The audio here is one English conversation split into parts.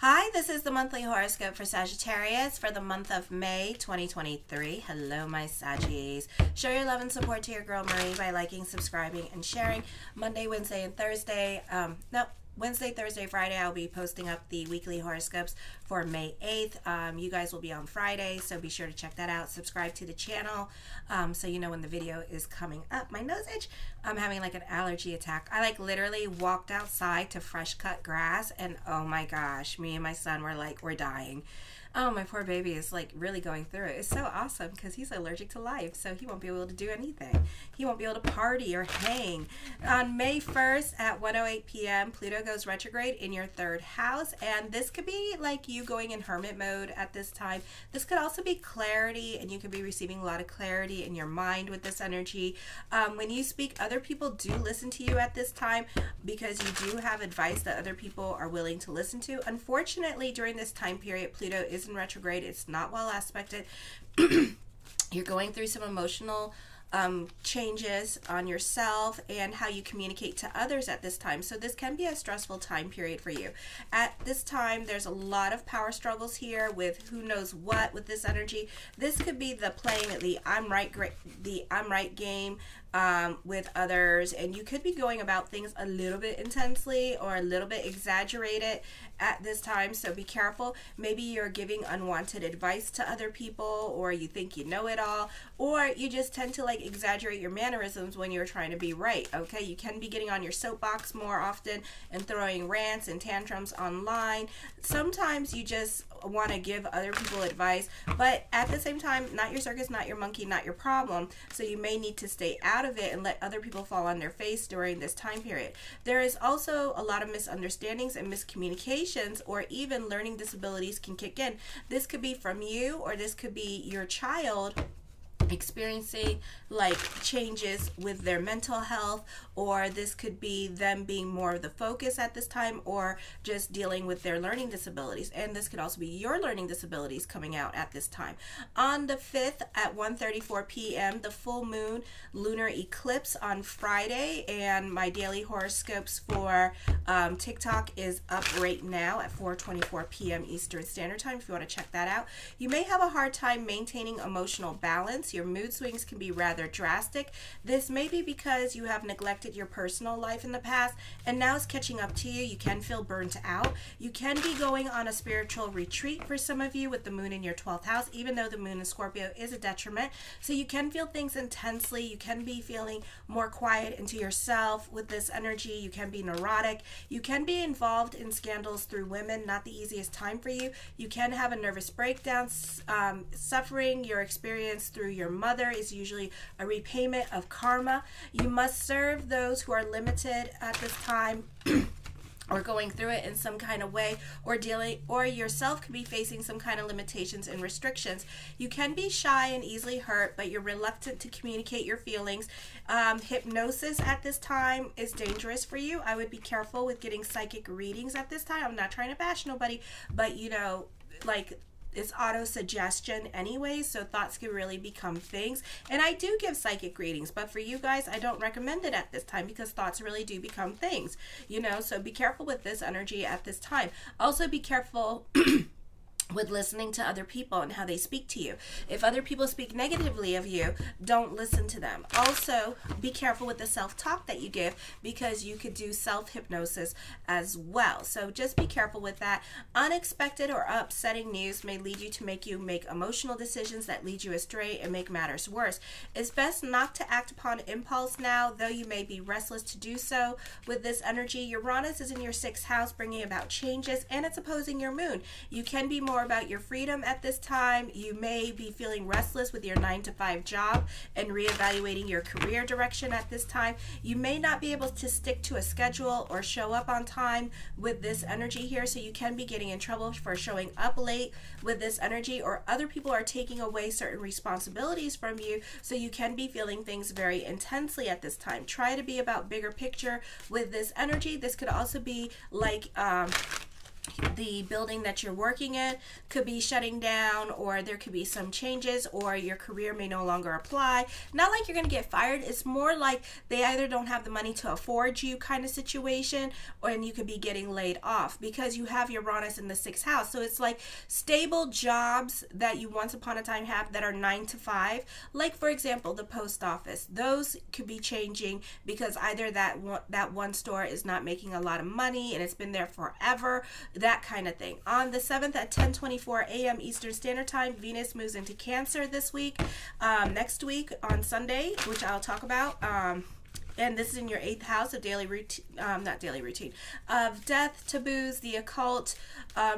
Hi, this is the monthly horoscope for Sagittarius for the month of May 2023. Hello, my Saggies. Show your love and support to your girl Marie by liking, subscribing, and sharing. Monday, Wednesday, and Thursday. Wednesday, Thursday, Friday, I'll be posting up the weekly horoscopes for May 8th. You guys will be on Friday, so be sure to check that out. Subscribe to the channel so you know when the video is coming up. My nose itch. I'm having like an allergy attack. I like literally walked outside to fresh cut grass, and oh my gosh, me and my son were like, we're dying. Oh, my poor baby is like really going through it. It's so awesome because he's allergic to life, so he won't be able to do anything. He won't be able to party or hang. On May 1st at 1:08 p.m., Pluto goes retrograde in your third house, and this could be like you going in hermit mode at this time. This could also be clarity, and you could be receiving a lot of clarity in your mind with this energy. When you speak, other people do listen to you at this time because you do have advice that other people are willing to listen to. Unfortunately, during this time period, Pluto is in retrograde. It's not well aspected. You're going through some emotional changes on yourself and how you communicate to others at this time. So this can be a stressful time period for you. At this time, there's a lot of power struggles here with who knows what with this energy. This could be the playing the I'm right game with others, and you could be going about things a little bit intensely or a little bit exaggerated at this time, so be careful. Maybe you're giving unwanted advice to other people, or you think you know it all, or you just tend to like exaggerate your mannerisms when you're trying to be right. Okay, you can be getting on your soapbox more often and throwing rants and tantrums online. Sometimes you just want to give other people advice, but at the same time, not your circus, not your monkey, not your problem. So you may need to stay out of it and let other people fall on their face during this time period. There is also a lot of misunderstandings and miscommunications, or even learning disabilities can kick in. This could be from you, or this could be your child experiencing like changes with their mental health, or this could be them being more of the focus at this time, or just dealing with their learning disabilities. And this could also be your learning disabilities coming out at this time. On the 5th at 1:34 p.m., the full moon lunar eclipse on Friday, and my daily horoscopes for TikTok is up right now at 4:24 p.m. Eastern Standard Time if you want to check that out. You may have a hard time maintaining emotional balance. Your mood swings can be rather drastic. This may be because you have neglected your personal life in the past, and now it's catching up to you. You can feel burnt out. You can be going on a spiritual retreat for some of you with the moon in your 12th house, even though the moon in Scorpio is a detriment. So you can feel things intensely. You can be feeling more quiet into yourself with this energy. You can be neurotic. You can be involved in scandals through women. Not the easiest time for you. You can have a nervous breakdown. Suffering your experience through your mother is usually a repayment of karma. You must serve those who are limited at this time or going through it in some kind of way, or yourself could be facing some kind of limitations and restrictions. You can be shy and easily hurt, but you're reluctant to communicate your feelings. Hypnosis at this time is dangerous for you. I would be careful with getting psychic readings at this time. I'm not trying to bash nobody, but you know, like, it's auto-suggestion anyway, so thoughts can really become things. And I do give psychic readings, but for you guys, I don't recommend it at this time because thoughts really do become things, you know, so be careful with this energy at this time. Also be careful with listening to other people and how they speak to you. If other people speak negatively of you, don't listen to them. Also, be careful with the self-talk that you give because you could do self-hypnosis as well. So just be careful with that. Unexpected or upsetting news may lead you to make emotional decisions that lead you astray and make matters worse. It's best not to act upon impulse now, though you may be restless to do so. With this energy, Uranus is in your 6th house, bringing about changes, and it's opposing your moon. You can be more about your freedom at this time. You may be feeling restless with your 9-to-5 job and reevaluating your career direction at this time. You may not be able to stick to a schedule or show up on time with this energy here, so you can be getting in trouble for showing up late with this energy, or other people are taking away certain responsibilities from you, so you can be feeling things very intensely at this time. Try to be about bigger picture with this energy. This could also be like the building that you're working in could be shutting down, or there could be some changes, or your career may no longer apply. Not like you're going to get fired. It's more like they either don't have the money to afford you kind of situation, or and you could be getting laid off because you have Uranus in the 6th house. So it's like stable jobs that you once upon a time have that are 9 to 5. Like, for example, the post office. Those could be changing because either that one store is not making a lot of money and it's been there forever, that kind of thing. On the 7th at 10:24 a.m. Eastern Standard Time, Venus moves into Cancer this week. Next week on Sunday, which I'll talk about, and this is in your 8th house of daily routine, not daily routine, of death, taboos, the occult,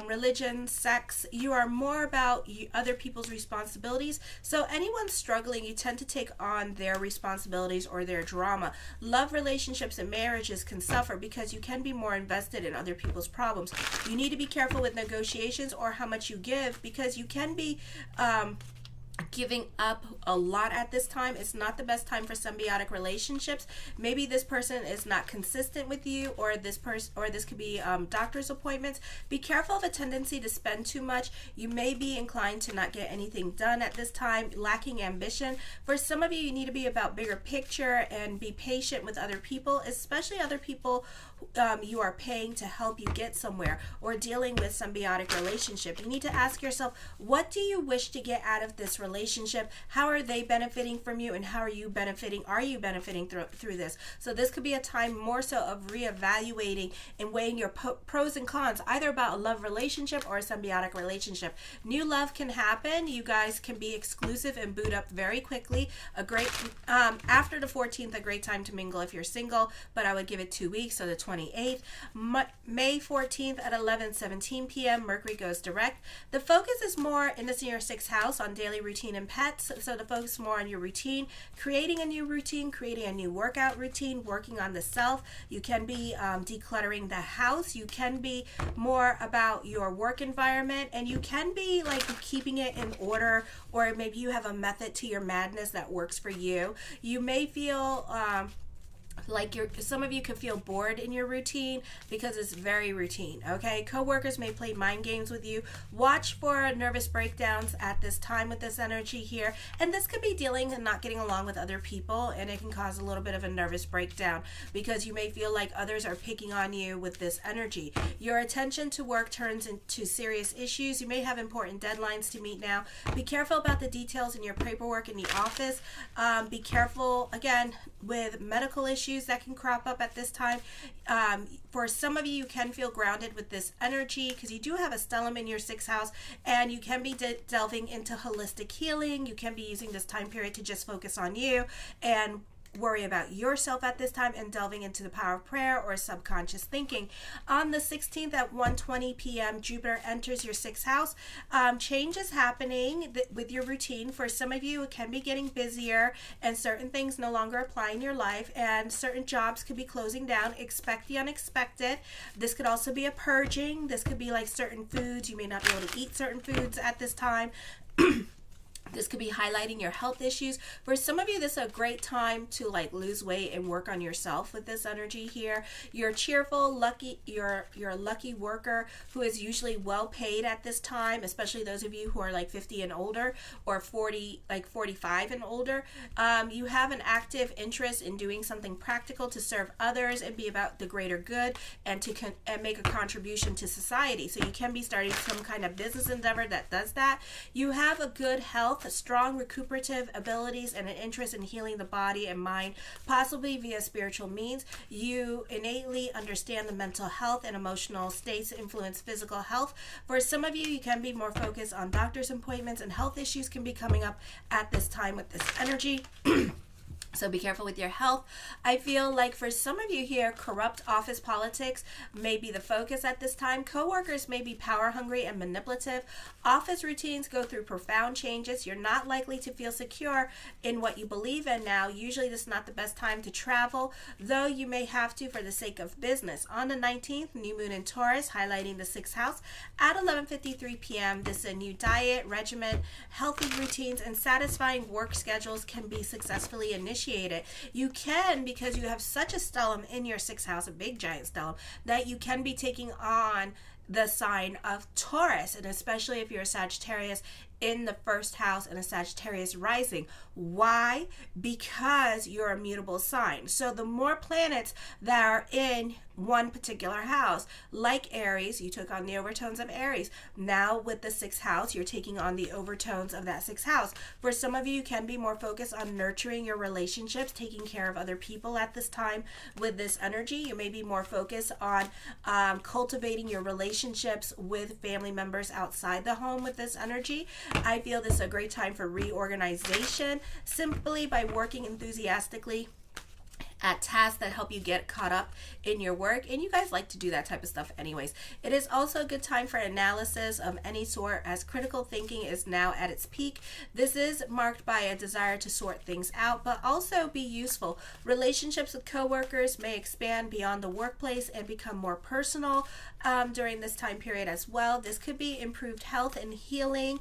religion, sex. You are more about other people's responsibilities. So anyone struggling, you tend to take on their responsibilities or their drama. Love relationships and marriages can suffer because you can be more invested in other people's problems. You need to be careful with negotiations or how much you give, because you can be giving up a lot at this time. It's not the best time for symbiotic relationships. Maybe this person is not consistent with you, or this could be doctor's appointments. Be careful of a tendency to spend too much. You may be inclined to not get anything done at this time, lacking ambition. For some of you, you need to be about bigger picture and be patient with other people, especially other people you are paying to help you get somewhere, or dealing with symbiotic relationship. You need to ask yourself, what do you wish to get out of this relationship? How are they benefiting from you, and how are you benefiting? Are you benefiting through this? So this could be a time more so of reevaluating and weighing your pros and cons, either about a love relationship or a symbiotic relationship. New love can happen. You guys can be exclusive and boot up very quickly. A great after the 14th, a great time to mingle if you're single, but I would give it 2 weeks, so the 28th. May 14th at 11:17 p.m. Mercury goes direct. The focus is more in this your 6th house on daily routine and pets. So the focus more on your routine, creating a new routine, creating a new workout routine, working on the self. You can be decluttering the house. You can be more about your work environment, and you can be like keeping it in order, or maybe you have a method to your madness that works for you. You may feel like some of you could feel bored in your routine because it's very routine. Okay, co-workers may play mind games with you. Watch for nervous breakdowns at this time with this energy here, and this could be dealing and not getting along with other people, and it can cause a little bit of a nervous breakdown because you may feel like others are picking on you with this energy. Your attention to work turns into serious issues. You may have important deadlines to meet now. Be careful about the details in your paperwork in the office. Be careful again with medical issues that can crop up at this time. For some of you, you can feel grounded with this energy because you do have a stellium in your 6th house, and you can be delving into holistic healing. You can be using this time period to just focus on you and worry about yourself at this time, and delving into the power of prayer or subconscious thinking. On the 16th at 1:20 p.m. Jupiter enters your 6th house. Change is happening with your routine. For some of you, it can be getting busier, and certain things no longer apply in your life, and certain jobs could be closing down. Expect the unexpected. This could also be a purging. This could be like certain foods. You may not be able to eat certain foods at this time. This could be highlighting your health issues. For some of you, this is a great time to like lose weight and work on yourself with this energy here. You're cheerful, lucky, you're a lucky worker who is usually well paid at this time, especially those of you who are like 50 and older, or 45 and older. You have an active interest in doing something practical to serve others and be about the greater good, and to make a contribution to society. So you can be starting some kind of business endeavor that does that. You have a good health, strong recuperative abilities, and an interest in healing the body and mind, possibly via spiritual means. You innately understand the mental health and emotional states that influence physical health. For some of you, you can be more focused on doctor's appointments, and health issues can be coming up at this time with this energy. So be careful with your health. I feel like for some of you here, corrupt office politics may be the focus at this time. Coworkers may be power hungry and manipulative. Office routines go through profound changes. You're not likely to feel secure in what you believe in now. Usually this is not the best time to travel, though you may have to for the sake of business. On the 19th, new moon in Taurus, highlighting the 6th house. At 11:53 p.m., this is a new diet, regimen, healthy routines, and satisfying work schedules can be successfully initiated. You can, because you have such a stellium in your 6th house, a big giant stellium, that you can be taking on the sign of Taurus, and especially if you're a Sagittarius in the first house and a Sagittarius rising. Why? Because you're a mutable sign. So the more planets that are in one particular house, like Aries, you took on the overtones of Aries. Now with the sixth house, you're taking on the overtones of that sixth house. For some of you, you can be more focused on nurturing your relationships, taking care of other people at this time with this energy. You may be more focused on cultivating your relationships with family members outside the home with this energy. I feel this is a great time for reorganization, simply by working enthusiastically at tasks that help you get caught up in your work, and you guys like to do that type of stuff anyways. It is also a good time for analysis of any sort, as critical thinking is now at its peak. This is marked by a desire to sort things out, but also be useful. Relationships with coworkers may expand beyond the workplace and become more personal during this time period as well. This could be improved health and healing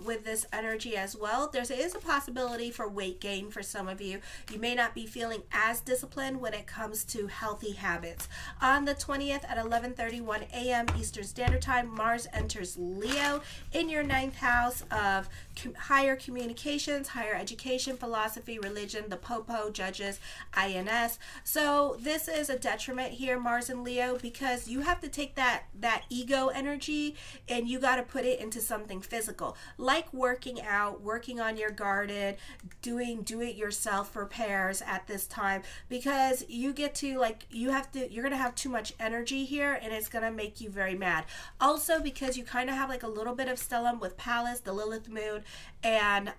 with this energy as well. There is a possibility for weight gain for some of you. You may not be feeling as disciplined when it comes to healthy habits. On the 20th at 11:31 a.m. Eastern Standard Time, Mars enters Leo in your 9th house of higher communications, higher education, philosophy, religion, the Popo, judges, INS. So this is a detriment here, Mars and Leo, because you have to take that ego energy and you got to put it into something physical, like working out, working on your garden, doing do-it-yourself repairs at this time, because you get to, like, you're going to have too much energy here and it's going to make you very mad. Also because you kind of have like a little bit of stellium with Pallas, the Lilith moon, and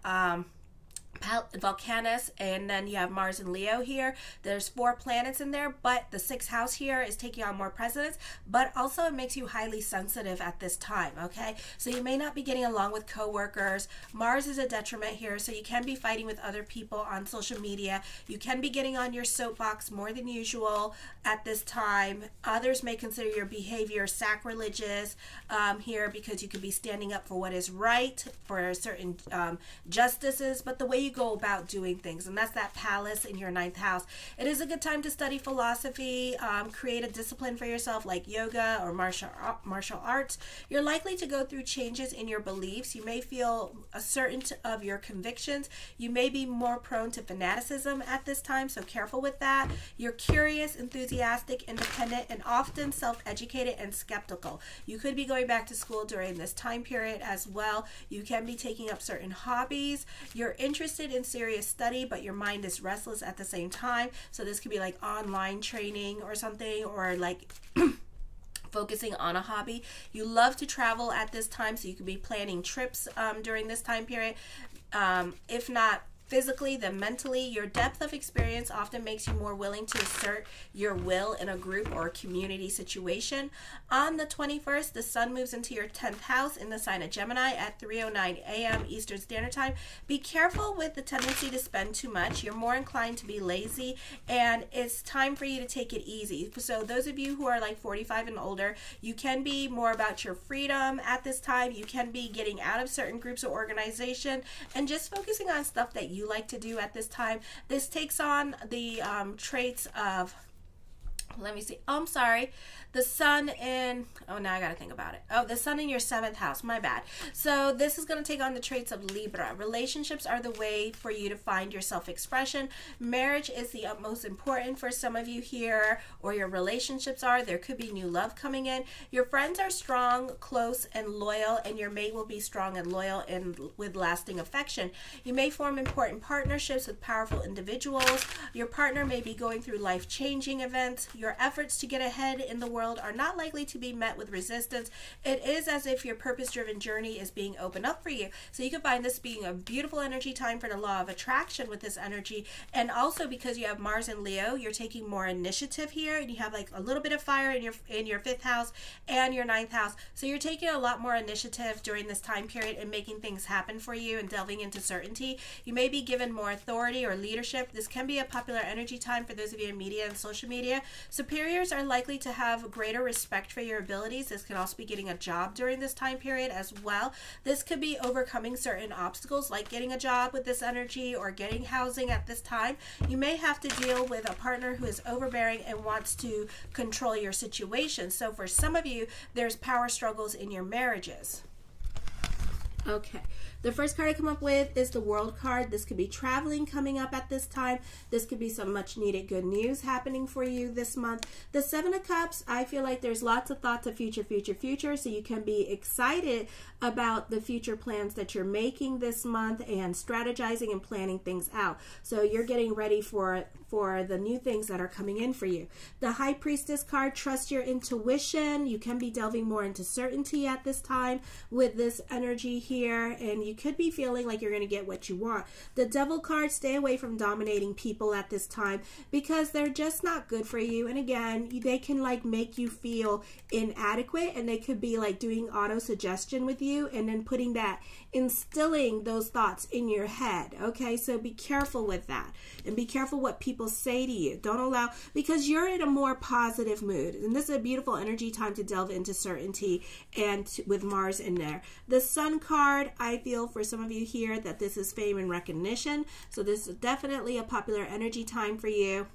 Volcanus, and then you have Mars and Leo here. There's 4 planets in there, but the 6th house here is taking on more precedence, but also it makes you highly sensitive at this time, okay? So you may not be getting along with coworkers. Mars is a detriment here, so you can be fighting with other people on social media. You can be getting on your soapbox more than usual at this time. Others may consider your behavior sacrilegious here, because you could be standing up for what is right, for certain justices, but the way you go about doing things, and that's that Palace in your 9th house. It is a good time to study philosophy, create a discipline for yourself like yoga or martial arts. You're likely to go through changes in your beliefs. You may feel certain of your convictions. You may be more prone to fanaticism at this time, so careful with that. You're curious, enthusiastic, independent, and often self-educated and skeptical. You could be going back to school during this time period as well. You can be taking up certain hobbies. You're interested in serious study, but your mind is restless at the same time. So this could be like online training or something, or like focusing on a hobby. You love to travel at this time, so you could be planning trips during this time period. If not physically, then mentally. Your depth of experience often makes you more willing to assert your will in a group or community situation. On the 21st, the sun moves into your 10th house in the sign of Gemini at 3:09 a.m. Eastern Standard Time. Be careful with the tendency to spend too much. You're more inclined to be lazy, and it's time for you to take it easy. So those of you who are like 45 and older, you can be more about your freedom at this time. You can be getting out of certain groups or organization and just focusing on stuff that you like to do at this time. This takes on the traits of, let me see, oh, I'm sorry, the sun in, oh, now I gotta think about it. Oh, the sun in your 7th house, my bad. So this is going to take on the traits of Libra. Relationships are the way for you to find your self-expression. Marriage is the utmost important for some of you here, or your relationships are. There could be new love coming in. Your friends are strong, close, and loyal, and your mate will be strong and loyal and with lasting affection. You may form important partnerships with powerful individuals. Your partner may be going through life-changing events. Your efforts to get ahead in the world are not likely to be met with resistance. It is as if your purpose-driven journey is being opened up for you. So you can find this being a beautiful energy time for the law of attraction with this energy. And also because you have Mars and Leo, you're taking more initiative here, and you have like a little bit of fire in your 5th house and your 9th house. So you're taking a lot more initiative during this time period and making things happen for you and delving into certainty. You may be given more authority or leadership. This can be a popular energy time for those of you in media and social media. Superiors are likely to have greater respect for your abilities. This can also be getting a job during this time period as well. This could be overcoming certain obstacles like getting a job with this energy or getting housing at this time. You may have to deal with a partner who is overbearing and wants to control your situation. So for some of you, there's power struggles in your marriages. Okay, the first card I come up with is the World card. This could be traveling coming up at this time. This could be some much needed good news happening for you this month. The Seven of Cups, I feel like there's lots of thoughts of future, so you can be excited about the future plans that you're making this month and strategizing and planning things out. So you're getting ready for the new things that are coming in for you. The High Priestess card, trust your intuition. You can be delving more into certainty at this time with this energy here, and you could be feeling like you're going to get what you want. The Devil card, stay away from dominating people at this time because they're just not good for you. And again, they can like make you feel inadequate, and they could be like doing auto-suggestion with you and then instilling those thoughts in your head. Okay, so be careful with that, and be careful what people say to you. Don't allow, because you're in a more positive mood, and this is a beautiful energy time to delve into certainty and with Mars in there. The Sun card, I feel for some of you here that this is fame and recognition, so this is definitely a popular energy time for you.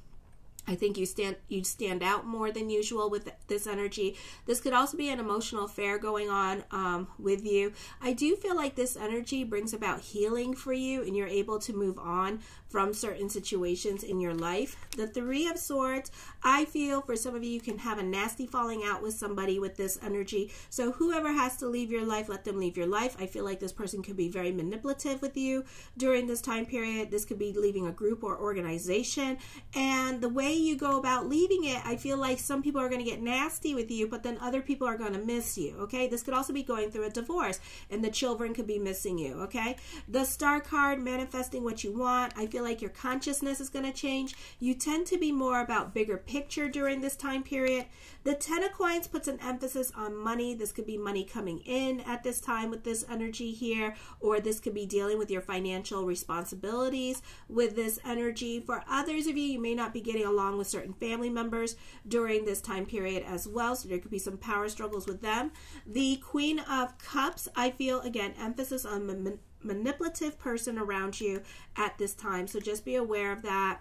I think you stand out more than usual with this energy. This could also be an emotional affair going on with you. I do feel like this energy brings about healing for you, and you're able to move on from certain situations in your life. The Three of Swords, I feel for some of you, you can have a nasty falling out with somebody with this energy. So whoever has to leave your life, let them leave your life. I feel like this person could be very manipulative with you during this time period. This could be leaving a group or organization, and the way you go about leaving it, I feel like some people are going to get nasty with you, but then other people are going to miss you. Okay, this could also be going through a divorce, and the children could be missing you. Okay, the Star card, manifesting what you want. I feel like your consciousness is going to change. You tend to be more about bigger picture during this time period. The Ten of Coins puts an emphasis on money. This could be money coming in at this time with this energy here, or this could be dealing with your financial responsibilities with this energy. For others of you, you may not be getting along with certain family members during this time period as well, so there could be some power struggles with them. The Queen of Cups, I feel, again, emphasis on manipulative person around you at this time, so just be aware of that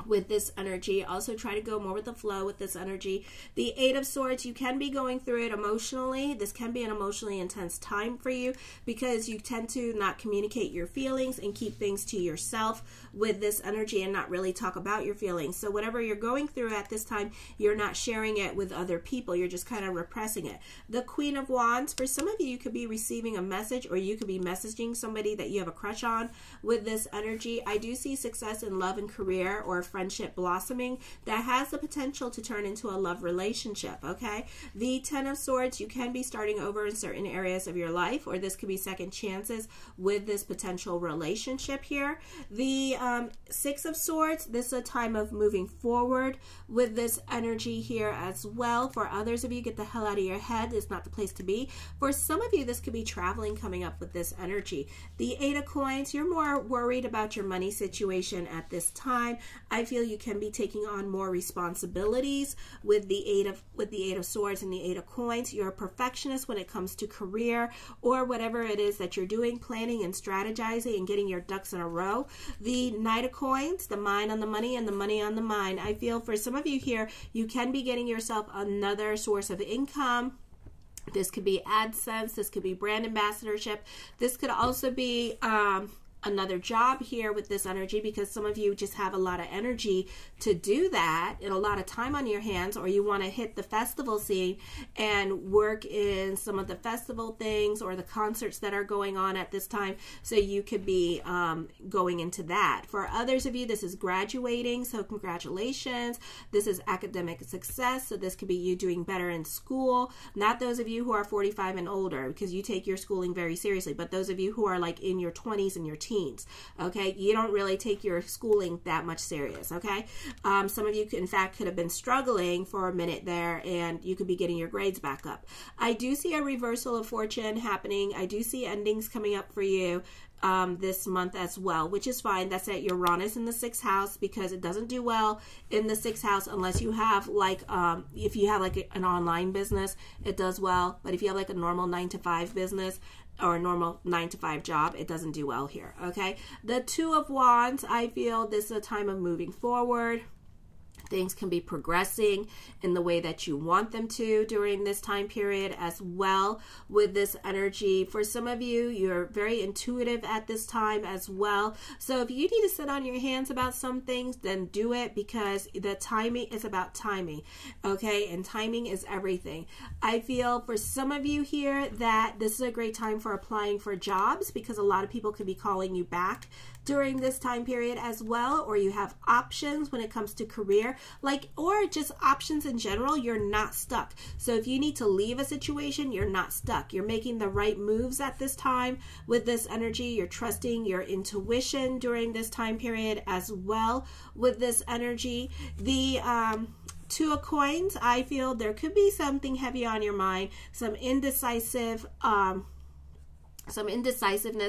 with this energy. Also try to go more with the flow with this energy. The Eight of Swords, you can be going through it emotionally. This can be an emotionally intense time for you because you tend to not communicate your feelings and keep things to yourself with this energy and not really talk about your feelings. So whatever you're going through at this time, you're not sharing it with other people. You're just kind of repressing it. The Queen of Wands, for some of you, you could be receiving a message, or you could be messaging somebody that you have a crush on with this energy. I do see success in love and career or friendship blossoming that has the potential to turn into a love relationship. Okay, the Ten of Swords, you can be starting over in certain areas of your life, or this could be second chances with this potential relationship here. The Six of Swords, this is a time of moving forward with this energy here as well. For others of you, get the hell out of your head. It's not the place to be. For some of you, this could be traveling coming up with this energy. The Eight of Coins, you're more worried about your money situation at this time. I feel you can be taking on more responsibilities with the Eight of Swords and the Eight of Coins. You're a perfectionist when it comes to career or whatever it is that you're doing, planning and strategizing and getting your ducks in a row. The Knight of Coins, the mind on the money and the money on the mind. I feel for some of you here, you can be getting yourself another source of income. This could be AdSense. This could be brand ambassadorship. This could also be another job here with this energy, because some of you just have a lot of energy to do that and a lot of time on your hands, or you want to hit the festival scene and work in some of the festival things or the concerts that are going on at this time, so you could be going into that. For others of you, this is graduating, so congratulations. This is academic success, so this could be you doing better in school. Not those of you who are 45 and older, because you take your schooling very seriously, but those of you who are like in your 20s and your teens, okay, you don't really take your schooling that much serious. Okay, some of you in fact could have been struggling for a minute there, and you could be getting your grades back up. I do see a reversal of fortune happening. I do see endings coming up for you this month as well, which is fine. That's at Uranus in the 6th house, because it doesn't do well in the 6th house unless you have like if you have like an online business, it does well. But if you have like a normal 9-to-5 business or a normal 9-to-5 job, it doesn't do well here. Okay, the 2 of Wands, I feel this is a time of moving forward. Things can be progressing in the way that you want them to during this time period as well with this energy. For some of you, you're very intuitive at this time as well. So if you need to sit on your hands about some things, then do it, because the timing is about timing. Okay, and timing is everything. I feel for some of you here that this is a great time for applying for jobs, because a lot of people could be calling you back during this time period as well, or you have options when it comes to career, like, or just options in general. You're not stuck. So if you need to leave a situation, you're not stuck. You're making the right moves at this time with this energy. You're trusting your intuition during this time period as well with this energy. The 2 of Coins, I feel there could be something heavy on your mind, some indecisiveness.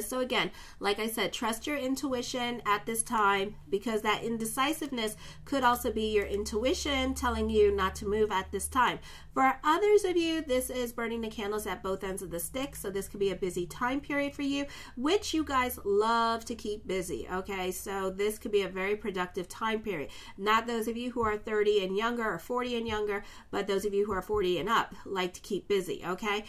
So again, like I said, trust your intuition at this time, because that indecisiveness could also be your intuition telling you not to move at this time. For others of you, this is burning the candles at both ends of the stick. So this could be a busy time period for you, which you guys love to keep busy. Okay, so this could be a very productive time period. Not those of you who are 30 and younger or 40 and younger, but those of you who are 40 and up like to keep busy. Okay.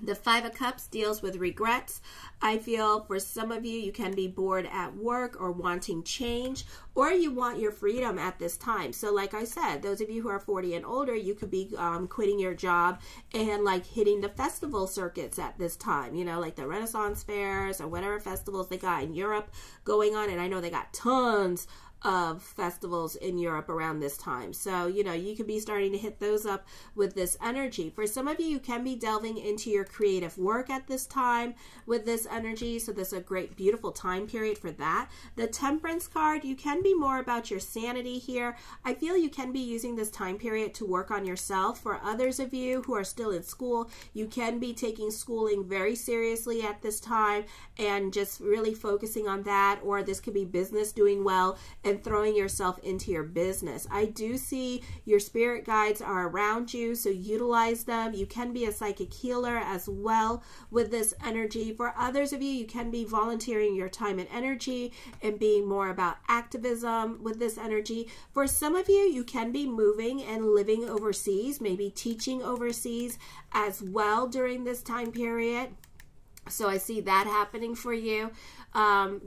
The 5 of Cups deals with regrets. I feel for some of you, you can be bored at work or wanting change, or you want your freedom at this time. So like I said, those of you who are 40 and older, you could be quitting your job and like hitting the festival circuits at this time, you know, like the Renaissance fairs or whatever festivals they got in Europe going on. And I know they got tons of festivals in Europe around this time. So, you know, you could be starting to hit those up with this energy. For some of you, you can be delving into your creative work at this time with this energy. So this is a great, beautiful time period for that. The Temperance card, you can be more about your sanity here. I feel you can be using this time period to work on yourself. For others of you who are still in school, you can be taking schooling very seriously at this time and just really focusing on that. Or this could be business doing well and throwing yourself into your business. I do see your spirit guides are around you, so utilize them. You can be a psychic healer as well with this energy. For others of you, you can be volunteering your time and energy and being more about activism with this energy. For some of you, you can be moving and living overseas, maybe teaching overseas as well during this time period. So I see that happening for you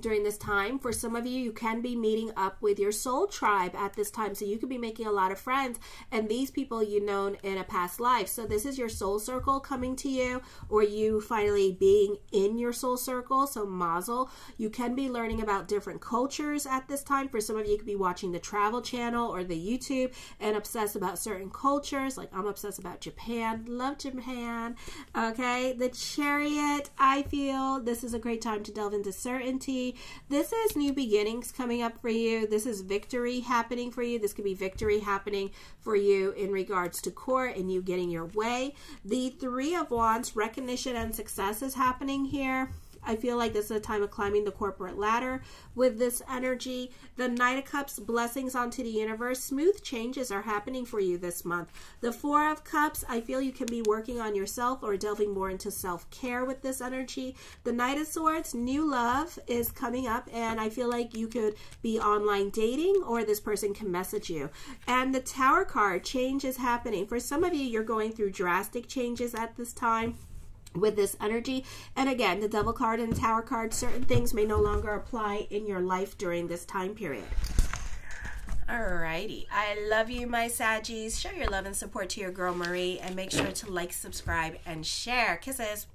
during this time. For some of you, you can be meeting up with your soul tribe at this time. So you could be making a lot of friends, and these people you known in a past life. So this is your soul circle coming to you, or you finally being in your soul circle. So mazel. You can be learning about different cultures at this time. For some of you, you could be watching the Travel Channel or the YouTube and obsess about certain cultures. Like I'm obsessed about Japan. Love Japan. Okay. The Chariot, I feel this is a great time to delve into certainty. This is new beginnings coming up for you. This is victory happening for you. This could be victory happening for you in regards to court and you getting your way. The 3 of Wands, recognition and success is happening here. I feel like this is a time of climbing the corporate ladder with this energy. The Knight of Cups, blessings onto the universe. Smooth changes are happening for you this month. The 4 of Cups, I feel you can be working on yourself or delving more into self-care with this energy. The Knight of Swords, new love is coming up, and I feel like you could be online dating or this person can message you. And the Tower card, change is happening. For some of you, you're going through drastic changes at this time with this energy. And again, the Devil card and Tower card, certain things may no longer apply in your life during this time period. Alrighty, I love you, my Saggies. Show your love and support to your girl Marie, and make sure to like, subscribe, and share. Kisses.